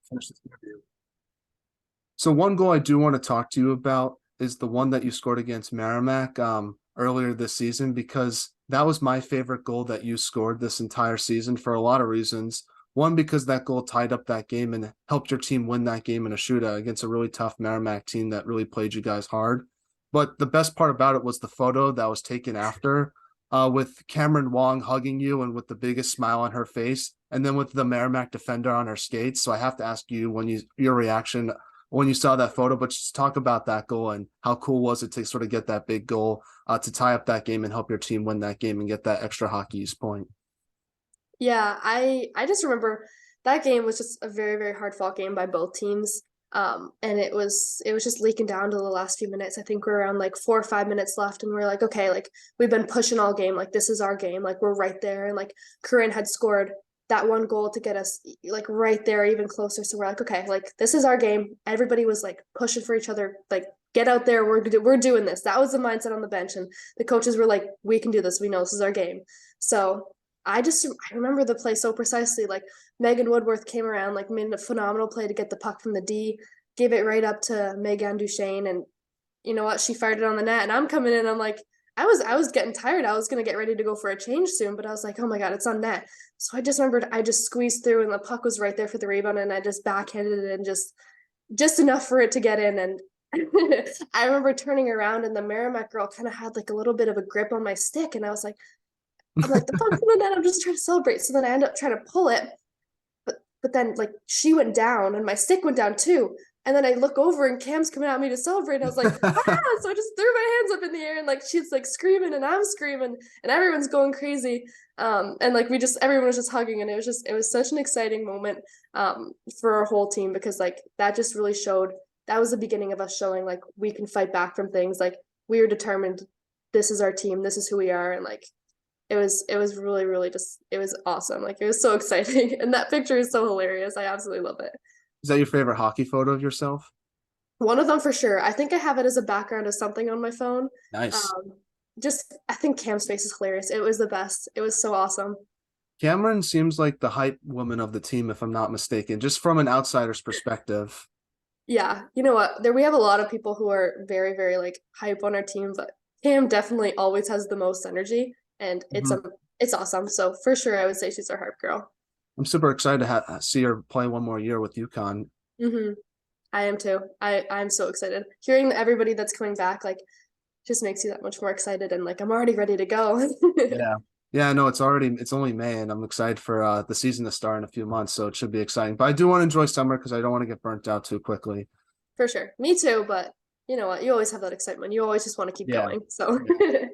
finish this interview. So one goal I do want to talk to you about is the one that you scored against Merrimack earlier this season, because that was my favorite goal that you scored this entire season for a lot of reasons. One, because that goal tied up that game and helped your team win that game in a shootout against a really tough Merrimack team that really played you guys hard. But the best part about it was the photo that was taken after, with Cameron Wong hugging you and with the biggest smile on her face, and then with the Merrimack defender on her skates. So I have to ask you your reaction when you saw that photo, but just talk about that goal and how cool was it to sort of get that big goal to tie up that game and help your team win that game and get that extra hockey use point. Yeah, I just remember that game was just a very, very hard fought game by both teams. And it was just leaking down to the last few minutes. I think we're around like 4 or 5 minutes left, and we're like, okay, like we've been pushing all game, like this is our game, like we're right there. And like Corinne had scored that one goal to get us like right there, even closer. So we're like, okay, like this is our game. Everybody was like pushing for each other, like get out there, we're doing this. That was the mindset on the bench, and the coaches were like, we can do this. We know this is our game. So I remember the play so precisely. Like Megan Woodworth came around, like made a phenomenal play to get the puck from the D, gave it right up to Megan Duchesne, and you know what? She fired it on the net, and I'm coming in. I'm like, I was getting tired. I was gonna get ready to go for a change soon, but I was like, oh my god, it's on net. So I just remembered I just squeezed through, and the puck was right there for the rebound, and I just backhanded it and just enough for it to get in. And I remember turning around, and the Merrimack girl kind of had like a little bit of a grip on my stick, and I'm like, the puck's in the net. I'm just trying to celebrate. So then I end up trying to pull it, but then like she went down and my stick went down too. And then I look over and Cam's coming at me to celebrate. And I was like, ah! So I just threw my hands up in the air, and like she's like screaming and I'm screaming and everyone's going crazy. And like everyone was just hugging, and it was such an exciting moment for our whole team, because like that just really showed, that was the beginning of us showing like we can fight back from things. Like we were determined, this is our team, this is who we are. And like it was really, really just, it was awesome. Like it was so exciting. And that picture is so hilarious. I absolutely love it. Is that your favorite hockey photo of yourself? One of them for sure. I think I have it as a background of something on my phone. Nice. Um, just I think Cam's face is hilarious. It was the best. It was so awesome. Cameron seems like the hype woman of the team, if I'm not mistaken, just from an outsider's perspective. Yeah, you know what? There we have a lot of people who are very, very like hype on our team, but Cam definitely always has the most energy, and Mhm. it's awesome. So for sure, I would say she's our hype girl. I'm super excited to see her play one more year with UConn. Hmm. I am too. I'm so excited. Hearing everybody that's coming back, like, just makes you that much more excited, and like I'm already ready to go. Yeah. Yeah, no, it's only May, and I'm excited for the season to start in a few months, so it should be exciting. But I do want to enjoy summer because I don't want to get burnt out too quickly. For sure. Me too, but you know what? You always have that excitement. You always just want to keep Yeah. going. So Yeah.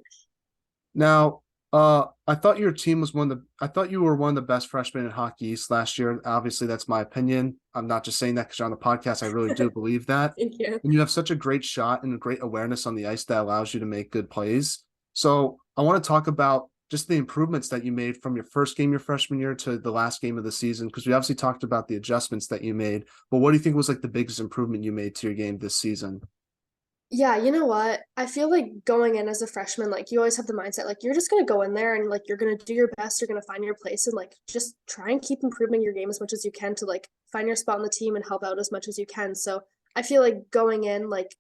Now, I thought your team was I thought you were one of the best freshmen in Hockey East last year. Obviously, that's my opinion. I'm not just saying that because you're on the podcast. I really do believe that. thank you. And you have such a great shot and a great awareness on the ice that allows you to make good plays. So I want to talk about just the improvements that you made from your first game your freshman year to the last game of the season, because we obviously talked about the adjustments that you made. But what do you think was like the biggest improvement you made to your game this season? Yeah, you know what? I feel like going in as a freshman, like you always have the mindset, like you're just gonna go in there and like you're gonna do your best, you're gonna find your place, and like just try and keep improving your game as much as you can to like find your spot on the team and help out as much as you can. So I feel like going in, like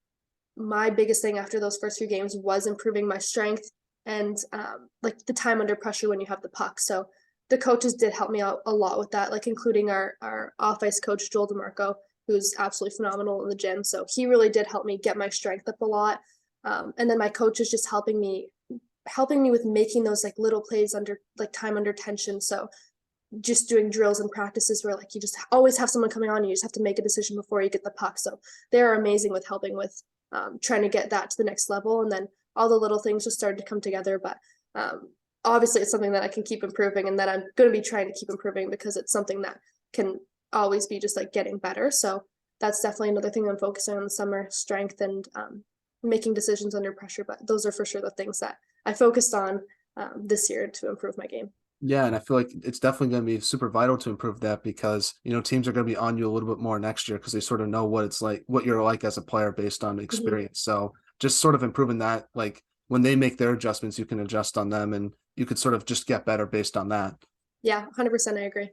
my biggest thing after those first few games was improving my strength and like the time under pressure when you have the puck. So the coaches did help me out a lot with that, like including our off ice coach Joel DeMarco, who's absolutely phenomenal in the gym. So he really did help me get my strength up a lot. And then my coach is just helping me with making those like little plays under like time under tension. So just doing drills and practices where like you just always have someone coming on, you just have to make a decision before you get the puck. So they're amazing with helping with trying to get that to the next level. And then all the little things just started to come together. But obviously it's something that I can keep improving, and that I'm going to be trying to keep improving, because it's something that can always be just like getting better. So that's definitely another thing I'm focusing on in the summer: strength and making decisions under pressure. But those are for sure the things that I focused on this year to improve my game. Yeah, and I feel like it's definitely going to be super vital to improve that, because teams are going to be on you a little bit more next year because they sort of know what it's like, what you're like as a player based on Mm-hmm. experience. So just sort of improving that, like when they make their adjustments, you can adjust on them, and you could sort of just get better based on that. Yeah, 100%. I agree.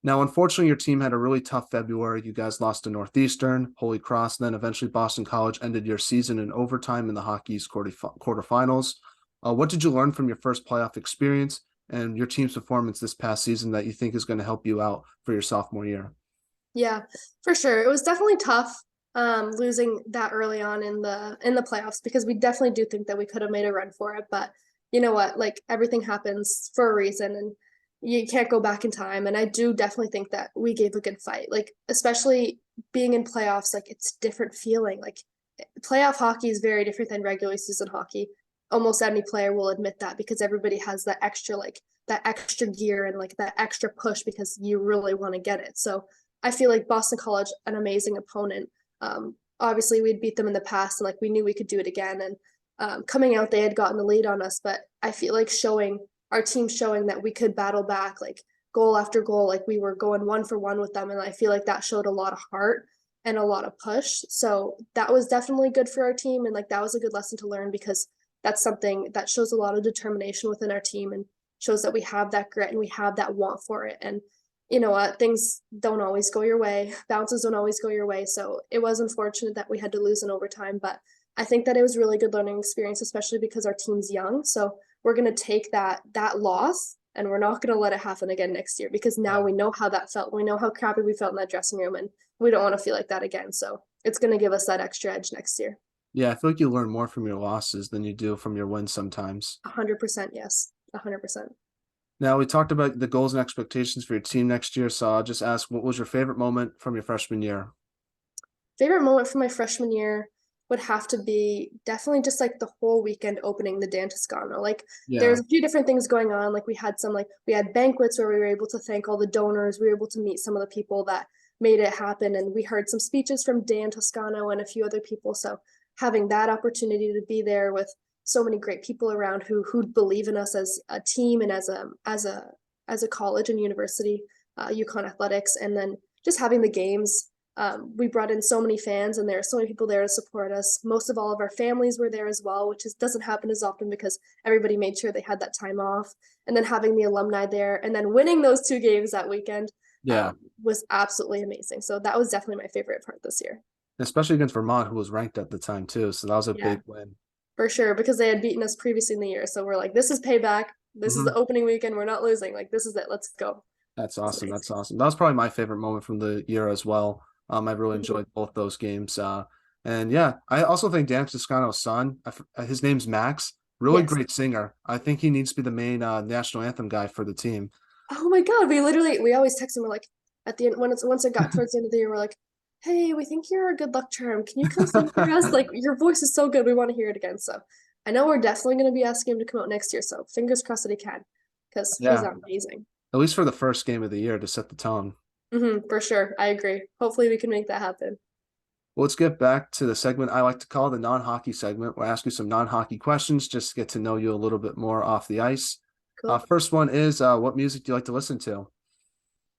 Now, unfortunately, your team had a really tough February. You guys lost to Northeastern, Holy Cross, and then eventually Boston College ended your season in overtime in the Hockey East quarterfinals. What did you learn from your first playoff experience and your team's performance this past season that you think is going to help you out for your sophomore year? Yeah, for sure. It was definitely tough losing that early on in the playoffs because we definitely do think that we could have made a run for it, but you know what? Like everything happens for a reason and you can't go back in time and I do definitely think that we gave a good fight. Like especially being in playoffs, like it's different feeling. Like playoff hockey is very different than regular season hockey. Almost any player will admit that because everybody has that extra like that extra gear and like that extra push because you really want to get it. So I feel like Boston College, an amazing opponent. Obviously, we'd beat them in the past, and like we knew we could do it again. And coming out, they had gotten the lead on us, but I feel like showing our team showing that we could battle back, like goal after goal, like we were going one for one with them, and I feel like that showed a lot of heart and a lot of push. So that was definitely good for our team, and like that was a good lesson to learn because that's something that shows a lot of determination within our team and shows that we have that grit and we have that want for it. And you know what, things don't always go your way. Bounces don't always go your way. So it was unfortunate that we had to lose in overtime, but I think that it was really good learning experience, especially because our team's young. So we're gonna take that loss and we're not gonna let it happen again next year because now Yeah. we know how that felt. We know how crappy we felt in that dressing room and we don't want to feel like that again. So it's gonna give us that extra edge next year. Yeah, I feel like you learn more from your losses than you do from your wins sometimes. 100% yes. 100%. Now, we talked about the goals and expectations for your team next year. So I'll just ask, what was your favorite moment from your freshman year? Favorite moment from my freshman year would have to be definitely just like the whole weekend opening the Dan Toscano. Like Yeah. there's a few different things going on. Like we had some like we had banquets where we were able to thank all the donors. We were able to meet some of the people that made it happen. And we heard some speeches from Dan Toscano and a few other people. So having that opportunity to be there with so many great people around who believe in us as a team and as a college and university, UConn athletics, and then just having the games we brought in so many fans and there are so many people there to support us. Most of all of our families were there as well, which doesn't happen as often because everybody made sure they had that time off. And then having the alumni there and then winning those two games that weekend Yeah. was absolutely amazing. So that was definitely my favorite part this year. Especially against Vermont, who was ranked at the time too. So that was a Yeah, big win. for sure, because they had beaten us previously in the year. So we're like, this is payback. This is the Hmm. opening weekend. We're not losing. Like, this is it. Let's go. That's It's awesome. That's nice. awesome. That was probably my favorite moment from the year as well. I really Mhm. enjoyed both those games. And yeah, I also think Dan Toscano's son, his name's Max, really Yes. great singer. I think he needs to be the main national anthem guy for the team. Oh my God, we always text him. We're like, at the end, when it's once it got towards the end of the year, we're like, hey, we think you're a good luck charm. Can you come sing for us? Like, your voice is so good. We want to hear it again. So I know we're definitely going to be asking him to come out next year. So fingers crossed that he can, because he's Yeah, amazing. at least for the first game of the year to set the tone. For sure. I agree. Hopefully we can make that happen. Well, let's get back to the segment I like to call the non-hockey segment, where I ask you some non-hockey questions just to get to know you a little bit more off the ice. Cool. First one is, what music do you like to listen to?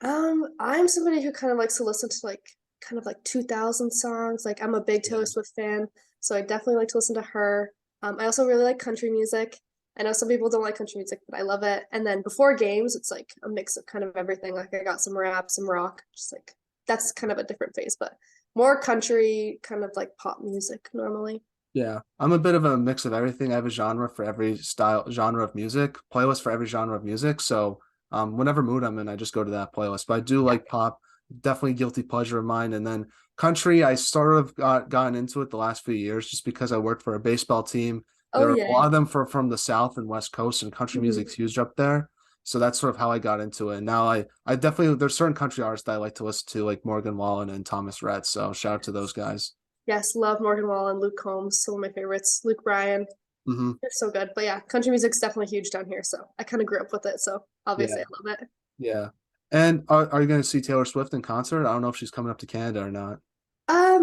I'm somebody who kind of likes to listen to like kind of like 2000 songs. Like I'm a big Taylor Yeah. Swift fan, so I definitely like to listen to her. I also really like country music. I know some people don't like country music, but I love it. And then before games, it's like a mix of kind of everything. Like I got some rap, some rock, just like that's kind of a different phase, but more country, kind of like pop music normally. Yeah, I'm a bit of a mix of everything. I have a genre for every genre of music, playlist for every genre of music. So, whatever mood I'm in, I just go to that playlist. But I do Yeah. like pop, definitely guilty pleasure of mine. And then country, I sort of gotten into it the last few years just because I worked for a baseball team. Oh There are a yeah. lot of them from the South and West Coast, and country Mhm. music's huge up there. So that's sort of how I got into it. And now I definitely there's certain country artists that I like to listen to, like Morgan Wallen and Thomas Rhett. So shout out to those guys. Yes, love Morgan Wallen, Luke Combs, some of my favorites. Luke Bryan, Hmm. they're so good. But yeah, country music's definitely huge down here. So I kind of grew up with it. So obviously Yeah. I love it. Yeah. And are you going to see Taylor Swift in concert? I don't know if she's coming up to Canada or not. I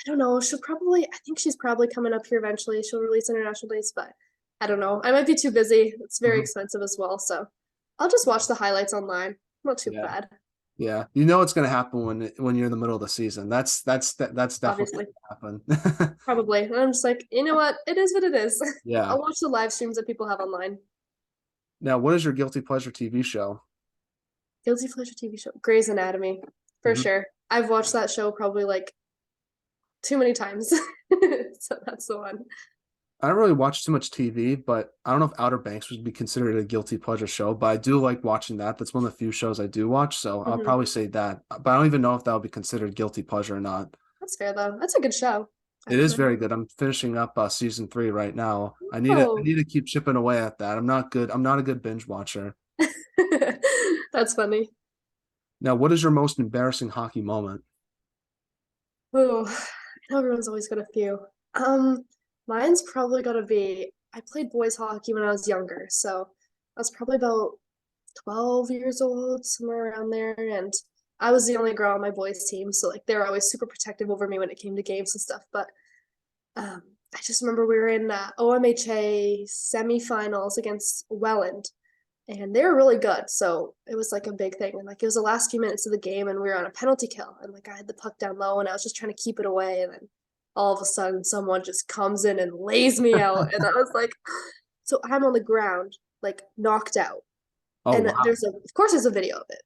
don't know. I think she's probably coming up here eventually. She'll release international dates, but I don't know. I might be too busy. It's very Mhm. expensive as well. So I'll just watch the highlights online. Not too Yeah. bad, Yeah. You know it's going to happen when you're in the middle of the season. That's definitely obviously. going to happen. Probably. And I'm just like, you know what? It is what it is. Yeah. I'll watch the live streams that people have online. Now, what is your guilty pleasure TV show? Guilty pleasure TV show. Grey's Anatomy, for Mhm. sure. I've watched that show probably like too many times. So that's the one. I don't really watch too much TV, but I don't know if Outer Banks would be considered a guilty pleasure show, but I do like watching that. That's one of the few shows I do watch, so I'll Hmm. probably say that. But I don't even know if that would be considered guilty pleasure or not. That's fair though. That's a good show. I It is recommend very good. I'm finishing up season 3 right now. I it. need to keep chipping away at that. I'm not good. I'm not a good binge watcher. Oh, that's funny. Now, what is your most embarrassing hockey moment? Oh, I know everyone's always got a few. Um, Mine's probably gotta be I played boys hockey when I was younger, so I was probably about 12 years old, somewhere around there, and I was the only girl on my boys team, so like they were always super protective over me when it came to games and stuff. But um, I just remember we were in OMHA semifinals against Welland, and they were really good. So it was like a big thing. And like it was the last few minutes of the game, and we were on a penalty kill, and like I had the puck down low, and I was just trying to keep it away, and then all of a sudden someone just comes in and lays me out, and I was like, so I'm on the ground, like knocked out, Oh and wow. there's of course there's a video of it.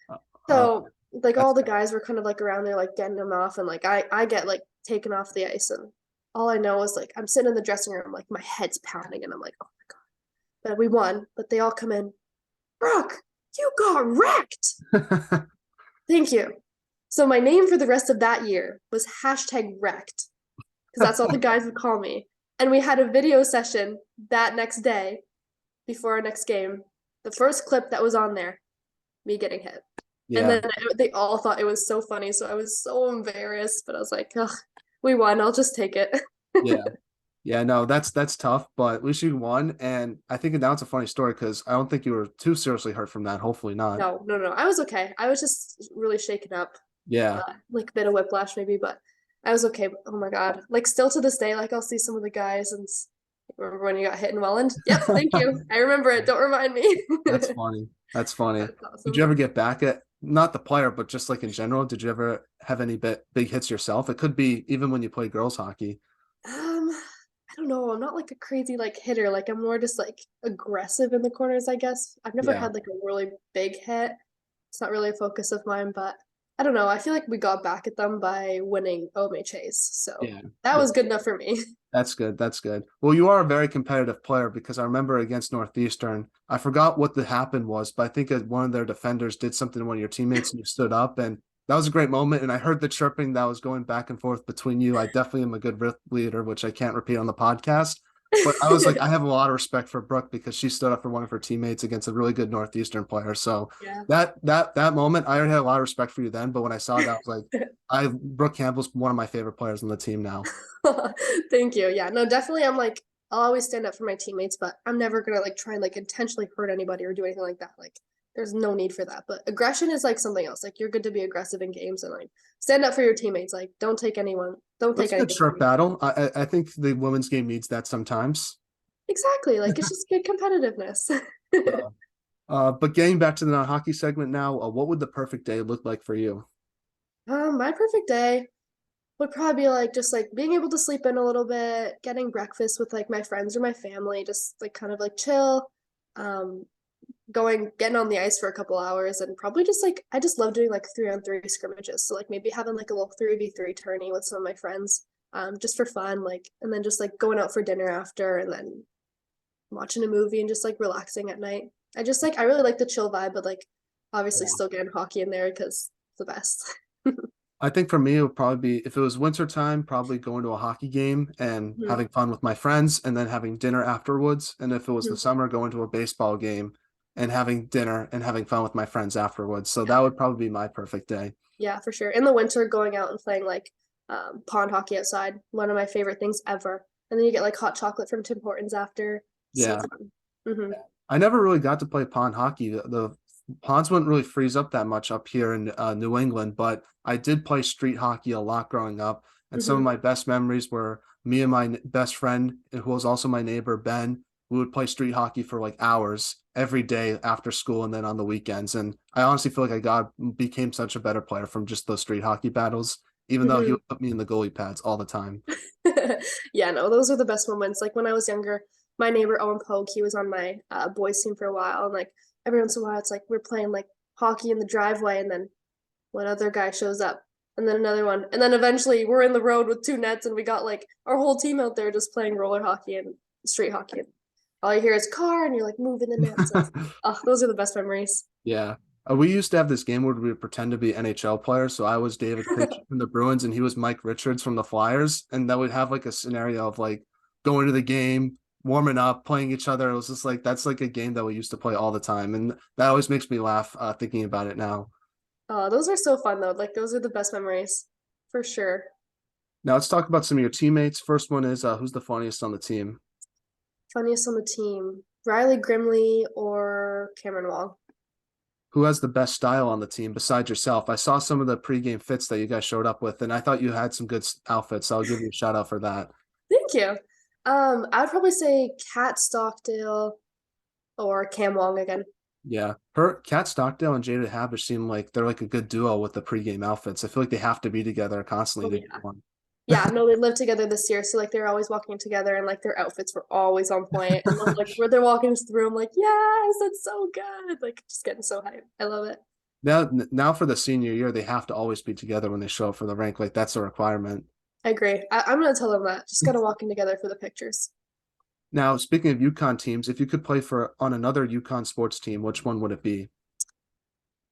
Uh, uh, So like all that's the guys were kind of like around there, like getting him off, and like I get like taken off the ice, and all I know is like I'm sitting in the dressing room, like my head's pounding, and I'm like, oh my god. But we won, but they all come in, Brooke, you got wrecked. Thank you. So my name for the rest of that year was hashtag wrecked because that's all the guys would call me. And we had a video session that next day before our next game. The first clip that was on there, me getting hit. And Yeah, then they all thought it was so funny. So I was so embarrassed, but I was like, ugh, we won. I'll just take it. yeah. Yeah, no, that's tough, but at least you won, and I think now it's a funny story because I don't think you were too seriously hurt from that. Hopefully not. No, no, no. I was okay. I was just really shaken up, Yeah, like a bit of whiplash maybe, but I was okay. But, oh my God. Like still to this day, like I'll see some of the guys and remember when you got hit in Welland? Yep, thank you. I remember it. Don't remind me. that's funny. That's funny. That's Did you awesome. ever get back at not the player, but just like in general? Did you ever have any big hits yourself? It could be even when you play girls hockey. I don't know. I'm not like a crazy like hitter. Like I'm more just like aggressive in the corners, I guess. I've never Yeah, had like a really big hit. It's not really a focus of mine, but I don't know. I feel like we got back at them by winning OMHAs. So yeah, that yeah. was good enough for me. That's good. That's good. Well, you are a very competitive player because I remember against Northeastern, I forgot what the happened was, but I think one of their defenders did something to one of your teammates and you stood up, and that was a great moment. And I heard the chirping that was going back and forth between you. I definitely am a good leader, which I can't repeat on the podcast. But I was like, I have a lot of respect for Brooke because she stood up for one of her teammates against a really good Northeastern player. So Yeah. that moment, I already had a lot of respect for you then. But when I saw that, I was like, Brooke Campbell's one of my favorite players on the team now. Thank you. Yeah, no, definitely. I'm like, I'll always stand up for my teammates, but I'm never gonna like try and like intentionally hurt anybody or do anything like that. Like, there's no need for that. But aggression is like something else. Like, you're good to be aggressive in games and like stand up for your teammates. Like, don't take That's a good anything from short me. battle. I think the women's game needs that sometimes. Exactly. Like, it's just good competitiveness. Uh, but getting back to the non-hockey segment now, what would the perfect day look like for you? My perfect day would probably be like just like being able to sleep in a little bit, getting breakfast with like my friends or my family, just like kind of like chill. Um, getting on the ice for a couple hours and probably just like I just love doing like 3-on-3 scrimmages. So like maybe having like a little 3v3 tourney with some of my friends, just for fun, like and then just like going out for dinner after and then watching a movie and just like relaxing at night. I really like the chill vibe, but like obviously Yeah. still getting hockey in there because it's the best. I think for me, it would probably be if it was winter time, probably going to a hockey game and Mhm. having fun with my friends and then having dinner afterwards. And if it was the Mhm. summer, going to a baseball game and having dinner and having fun with my friends afterwards. So that would probably be my perfect day. Yeah, for sure. In the winter, going out and playing like pond hockey outside, one of my favorite things ever. And then you get like hot chocolate from Tim Hortons after. So Yeah. fun. Hmm. I never really got to play pond hockey. The ponds wouldn't really freeze up that much up here in New England, but I did play street hockey a lot growing up. And some of Hmm. my best memories were me and my best friend, who was also my neighbor, Ben. We would play street hockey for like hours every day after school and then on the weekends. And I honestly feel like became such a better player from just those street hockey battles, even though he Hmm. would put me in the goalie pads all the time. Yeah, no, those are the best moments. Like when I was younger, my neighbor Owen Pogue, he was on my boys team for a while, and like every once in a while, it's like we're playing like hockey in the driveway, and then one other guy shows up, and then another one, and then eventually we're in the road with two nets, and we got like our whole team out there just playing roller hockey and street hockey. And all you hear is car, and you're like moving the nets. Oh, those are the best memories. Yeah. We used to have this game where we would pretend to be NHL players. So I was David Krejci from the Bruins and he was Mike Richards from the Flyers. And that would have like a scenario of like going to the game, warming up, playing each other. It was just like, that's like a game that we used to play all the time. And that always makes me laugh thinking about it now. Oh, those are so fun though. Like those are the best memories for sure. Now let's talk about some of your teammates. First one is who's the funniest on the team? Funniest on the team, Riley Grimley or Cameron Wong? Who has the best style on the team besides yourself? I saw some of the pregame fits that you guys showed up with, and I thought you had some good outfits. So I'll give you a shout out for that. Thank you. I'd probably say Kat Stockdale or Cam Wong again. Yeah, her Kat Stockdale and Jada Habish seem like they're like a good duo with the pregame outfits. I feel like they have to be together Oh constantly to yeah. get one. Yeah, no, they lived together this year, so like they're always walking together and like their outfits were always on point. And then, like where they're walking through, I'm like, yes, that's so good. Like just getting so hyped. I love it. Now for the senior year, they have to always be together when they show up for the rank. Like that's a requirement. I agree. I'm gonna tell them that. Just gotta walk in together for the pictures. Now, speaking of UConn teams, if you could play for on another UConn sports team, which one would it be?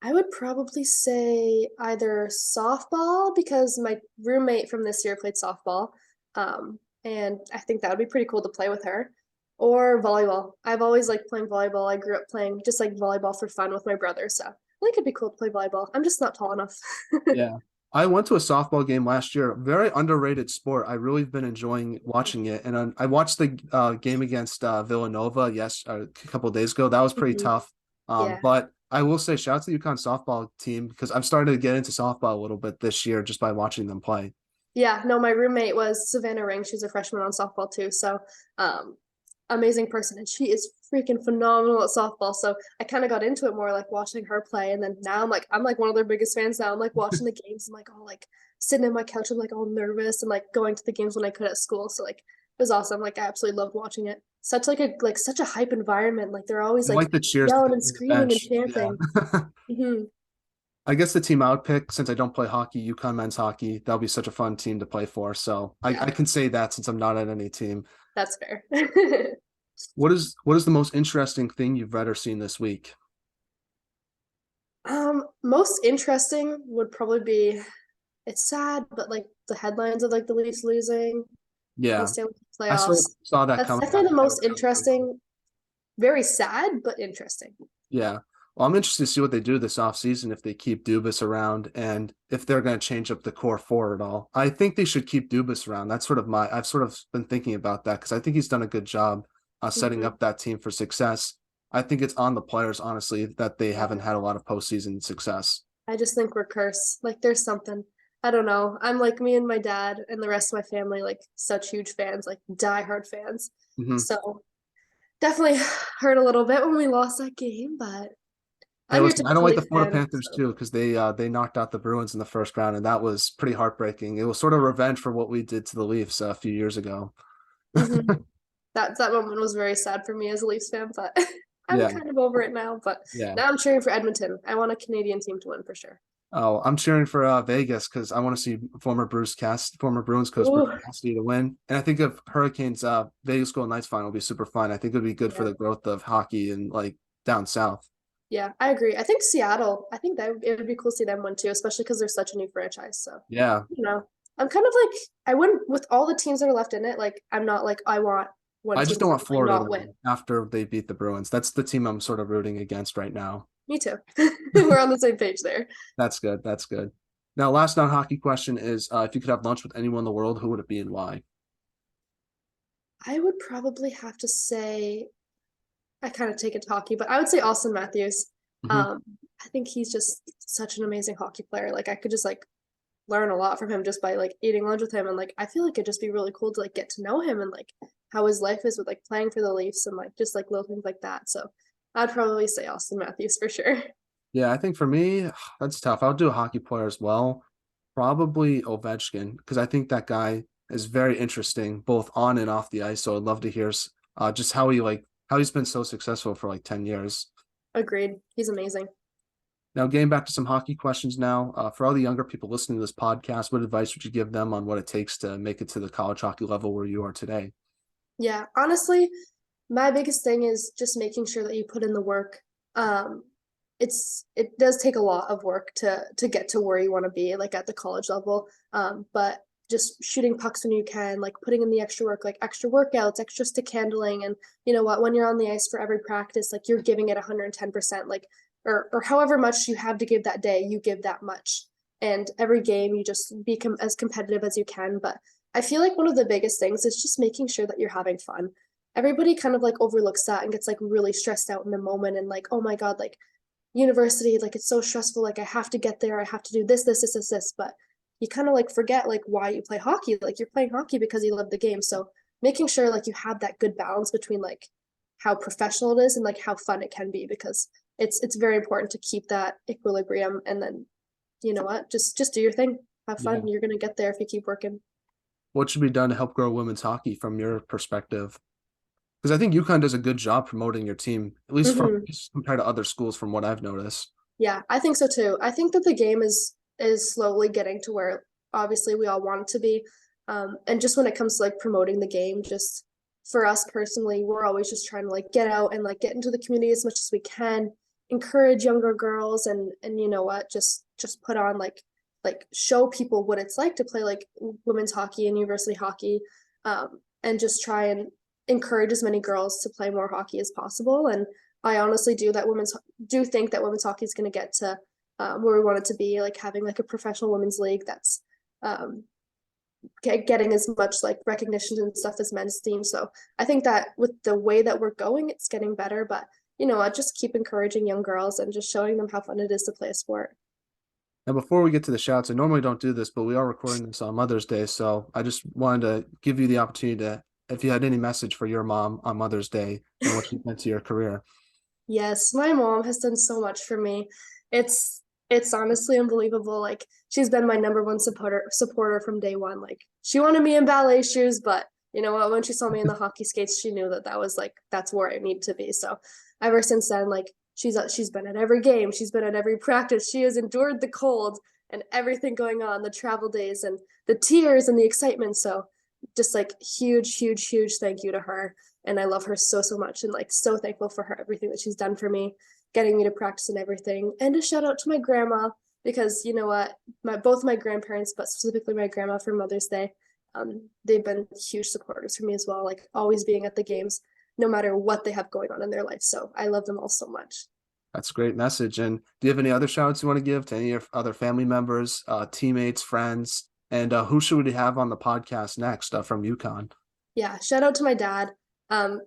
I would probably say either softball because my roommate from this year played softball. And I think that would be pretty cool to play with her. Or volleyball. I've always liked playing volleyball. I grew up playing just like volleyball for fun with my brother, so I think it'd be cool to play volleyball. I'm just not tall enough. Yeah. I went to a softball game last year. Very underrated sport. I really been enjoying watching it. And I watched the game against Villanova, yes, a couple of days ago. That was pretty Mhm. tough. Yeah. But I will say, shout out to the UConn softball team because I'm starting to get into softball a little bit this year just by watching them play. Yeah, no, my roommate was Savannah Ring. She's a freshman on softball too. So, um, amazing person, and she is freaking phenomenal at softball. So I kind of got into it more like watching her play, and then now I'm like one of their biggest fans now. I'm like watching the games. I'm like all like sitting in my couch. I'm like all nervous and like going to the games when I could at school. So like it was awesome. Like I absolutely loved watching it. Such a hype environment. Like they're always I like like the cheers yelling and from the screaming and bench. Yeah. chanting. Hmm. I guess the team I would pick, since I don't play hockey, UConn men's hockey, that'll be such a fun team to play for. So Yeah, I can say that since I'm not at any team. that's fair. What is the most interesting thing you've read or seen this week? Most interesting would probably be it's sad, but like the headlines of like the Leafs losing in the Yeah, Stanley Cup I sort of playoffs. saw that That's coming definitely the after they most were down 3-1. interesting. Very sad, but interesting. Yeah. Well, I'm interested to see what they do this offseason if they keep Dubas around and if they're going to change up the core four at all. I think they should keep Dubas around. That's sort of I've sort of been thinking about that because I think he's done a good job setting Hmm. up that team for success. I think it's on the players, honestly, that they haven't had a lot of postseason success. I just think we're cursed. Like there's something. I don't know. I'm like me and my dad and the rest of my family, like such huge fans, like diehard fans. Hmm. So definitely hurt a little bit when we lost that game, but Hey, I'm your listen, I don't typical like the Leaf Florida fan. Panthers So too because they knocked out the Bruins in the first round, and that was pretty heartbreaking. It was sort of revenge for what we did to the Leafs a few years ago. hmm that moment was very sad for me as a Leafs fan, but I'm Yeah, kind of over it now. But yeah. now I'm cheering for Edmonton. I want a Canadian team to win for sure. Oh, I'm cheering for Vegas because I want to see former Bruins coach Bruce Ooh, Cassidy to win. And I think if Hurricanes Vegas Golden Knights final will be super fun. I think it would be good for yeah. the growth of hockey and like down south. Yeah, I agree. I think Seattle, I think that it would be cool to see them win too, especially because they're such a new franchise. So, Yeah, you know, I'm kind of like, I wouldn't, with all the teams that are left in it, like, I'm not like, I want one I team just to don't want really Florida to not win win. after they beat the Bruins. That's the team I'm sort of rooting against right now. Me too. We're on the same page there. That's good. That's good. Now, last non-hockey question is if you could have lunch with anyone in the world, who would it be and why? I would probably have to say, I kind of take it to hockey, but I would say Austin Matthews. Hmm. Um, I think he's just such an amazing hockey player. Like, I could just like learn a lot from him just by like eating lunch with him, and like I feel like it'd just be really cool to like get to know him and like how his life is with like playing for the Leafs and like just like little things like that. So I'd probably say Austin Matthews for sure. Yeah, I think for me, that's tough. I'll do a hockey player as well. Probably Ovechkin, because I think that guy is very interesting, both on and off the ice. So I'd love to hear just how he's been so successful for like 10 years. Agreed. He's amazing. Now, getting back to some hockey questions now, for all the younger people listening to this podcast, what advice would you give them on what it takes to make it to the college hockey level where you are today? Yeah, honestly, my biggest thing is just making sure that you put in the work. Um, it does take a lot of work to get to where you want to be, like at the college level. But just shooting pucks when you can, like putting in the extra work, like extra workouts, extra stick handling, and you know what, when you're on the ice for every practice, like you're giving it 110%, like or however much you have to give that day, you give that much. And every game, you just be as competitive as you can. But I feel like one of the biggest things is just making sure that you're having fun. Everybody kind of like overlooks that and gets like really stressed out in the moment and like, oh my God, like university, like it's so stressful, like I have to get there, I have to do this, but you kind of like forget like why you play hockey. Like you're playing hockey because you love the game. So making sure like you have that good balance between like how professional it is and like how fun it can be, because it's very important to keep that equilibrium. And then you know what, just do your thing, have Yeah. fun, you're gonna get there if you keep working. What should be done to help grow women's hockey from your perspective? Because I think UConn does a good job promoting your team, at Mm-hmm. least compared to other schools, from what I've noticed. Yeah, I think so too. I think that the game is slowly getting to where obviously we all want it to be. And just when it comes to like promoting the game, just for us personally, we're always just trying to like get out and like get into the community as much as we can, encourage younger girls, and you know what, just put on like show people what it's like to play like women's hockey and university hockey, and just try and encourage as many girls to play more hockey as possible. And I honestly do think that women's hockey is going to get to where we want it to be, like having like a professional women's league that's um, getting as much like recognition and stuff as men's team. So I think that with the way that we're going, it's getting better. But you know, I just keep encouraging young girls and just showing them how fun it is to play a sport. Now, before we get to the shouts, I normally don't do this, but we are recording this on Mother's Day, so I just wanted to give you the opportunity to, if you had any message for your mom on Mother's Day and what she meant to your career. Yes, my mom has done so much for me. It's honestly unbelievable. Like she's been my number one supporter from day one. Like she wanted me in ballet shoes, but you know what? When she saw me in the hockey skates, she knew that that was like that's where I need to be. So ever since then, like she's been at every game, she's been at every practice. She has endured the cold and everything going on, the travel days and the tears and the excitement. So just like huge thank you to her, and I love her so much and like so thankful for her everything that she's done for me, getting me to practice and everything. And a shout out to my grandma, because you know what, my both my grandparents, but specifically my grandma for Mother's Day, they've been huge supporters for me as well, like always being at the games no matter what they have going on in their life. So I love them all so much. That's a great message. And do you have any other shouts you want to give to any of other family members, teammates, friends? And who should we have on the podcast next from UConn? Yeah, shout out to my dad. um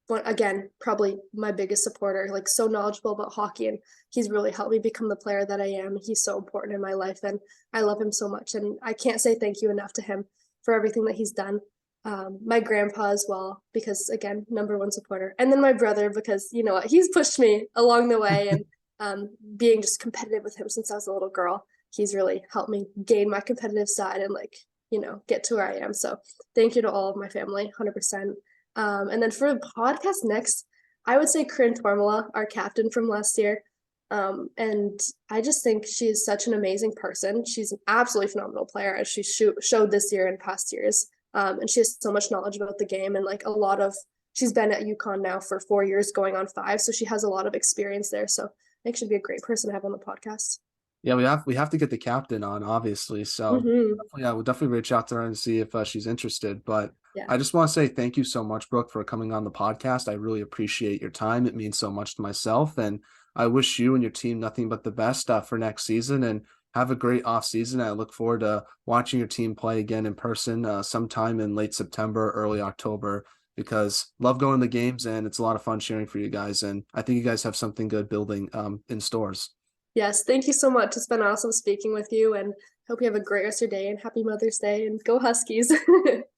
but again, probably my biggest supporter, like so knowledgeable about hockey, and he's really helped me become the player that I am. He's so important in my life, and I love him so much. And I can't say thank you enough to him for everything that he's done. My grandpa as well, because again, number one supporter. And then my brother, because you know what, he's pushed me along the way, and being just competitive with him since I was a little girl, he's really helped me gain my competitive side and like, you know, get to where I am. So thank you to all of my family, 100%. And then for the podcast next, I would say Corinne Tormala, our captain from last year. And I just think she's such an amazing person. She's an absolutely phenomenal player, as she showed this year and past years. And she has so much knowledge about the game, and like a lot of, she's been at UConn now for 4 years, going on 5. So she has a lot of experience there. So I think she'd be a great person to have on the podcast. Yeah, we have to get the captain on, obviously. So Mm-hmm. yeah, we'll definitely reach out to her and see if she's interested. But Yeah. I just want to say thank you so much, Brooke, for coming on the podcast. I really appreciate your time. It means so much to myself, and I wish you and your team nothing but the best for next season. And have a great off season. I look forward to watching your team play again in person sometime in late September, early October. Because love going to the games and it's a lot of fun cheering for you guys. And I think you guys have something good building in stores. Yes, thank you so much. It's been awesome speaking with you, and hope you have a great rest of your day, and happy Mother's Day, and go Huskies.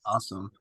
Awesome.